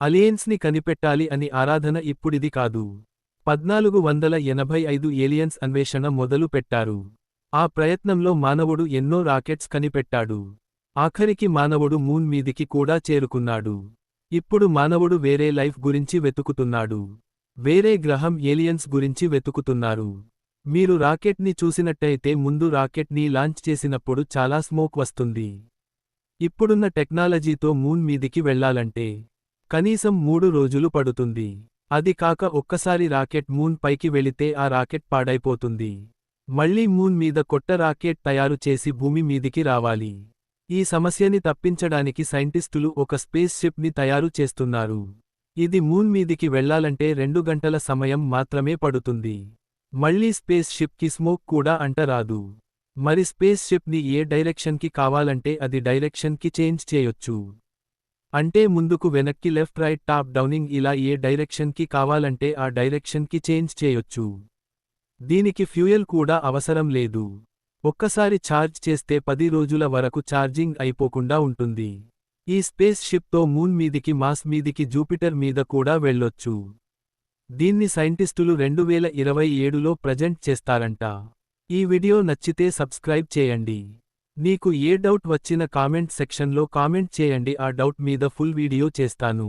అలియన్స్ని కనిపెట్టాలి అని ఆరాధన ఇప్పుడిది కాదు. 1485 ఏలియన్స్ అన్వేషణ మొదలు పెట్టారు. ఆ ప్రయత్నంలో మానవుడు ఎన్నో రాకెట్స్ కనిపెట్టాడు. ఆఖరికి మానవుడు మూన్ మీదికి కూడా చేరుకున్నాడు. ఇప్పుడు మానవుడు వేరే లైఫ్ గురించి వెతుకుతున్నాడు. వేరే గ్రహం ఏలియన్స్ గురించి వెతుకుతున్నారు. మీరు రాకెట్ని చూసినట్టయితే ముందు రాకెట్ని లాంచ్ చేసినప్పుడు చాలా స్మోక్ వస్తుంది. ఇప్పుడున్న టెక్నాలజీతో మూన్ మీదికి వెళ్లాలంటే కనీసం 3 రోజులు పడుతుంది. అది కాక ఒక్కసారి రాకెట్ మూన్ పైకి వెళితే ఆ రాకెట్ పాడైపోతుంది. మళ్లీ మూన్ మీద కొత్త రాకెట్ తయారు చేసి భూమి మీదికి రావాలి. ఈ సమస్యని తప్పించడానికి సైంటిస్టులు ఒక స్పేస్ షిప్ ని తయారు చేస్తున్నారు. ఇది మూన్ మీదికి వెళ్లాలంటే 2 గంటల సమయం మాత్రమే పడుతుంది. మళ్లీ స్పేస్ షిప్ కి స్మోక్ కూడా అంటరాదు. మరి స్పేస్ షిప్ ని ఏ డైరెక్షన్ కి కావాలంటే అది డైరెక్షన్ కి చేంజ్ చేయొచ్చు. అంటే ముందుకు వెనక్కి లెఫ్ట్ రైట్ టాప్ డౌనింగ్ ఇలా ఏ డైరెక్షన్ కి కావాలంటే ఆ డైరెక్షన్ కి చేంజ్ చేయొచ్చు. దీనికి ఫ్యూయల్ కూడా అవసరం లేదు. ఒక్కసారి ఛార్జ్ చేస్తే 10 రోజుల వరకు ఛార్జింగ్ అయిపోకుండా ఉంటుంది. ఈ స్పేస్ షిప్ తో మూన్ మీదికి మార్స్ మీదికి జూపిటర్ మీద కూడా వెళ్ళొచ్చు. దీన్ని సైంటిస్టులు 2027లో ప్రజెంట్ చేస్తారంట. ఈ వీడియో నచ్చితే సబ్స్క్రైబ్ చేయండి. నీకు ఏ డౌట్ వచ్చిన కామెంట్ సెక్షన్లో కామెంట్ చేయండి. ఆ డౌట్ మీద ఫుల్ వీడియో చేస్తాను.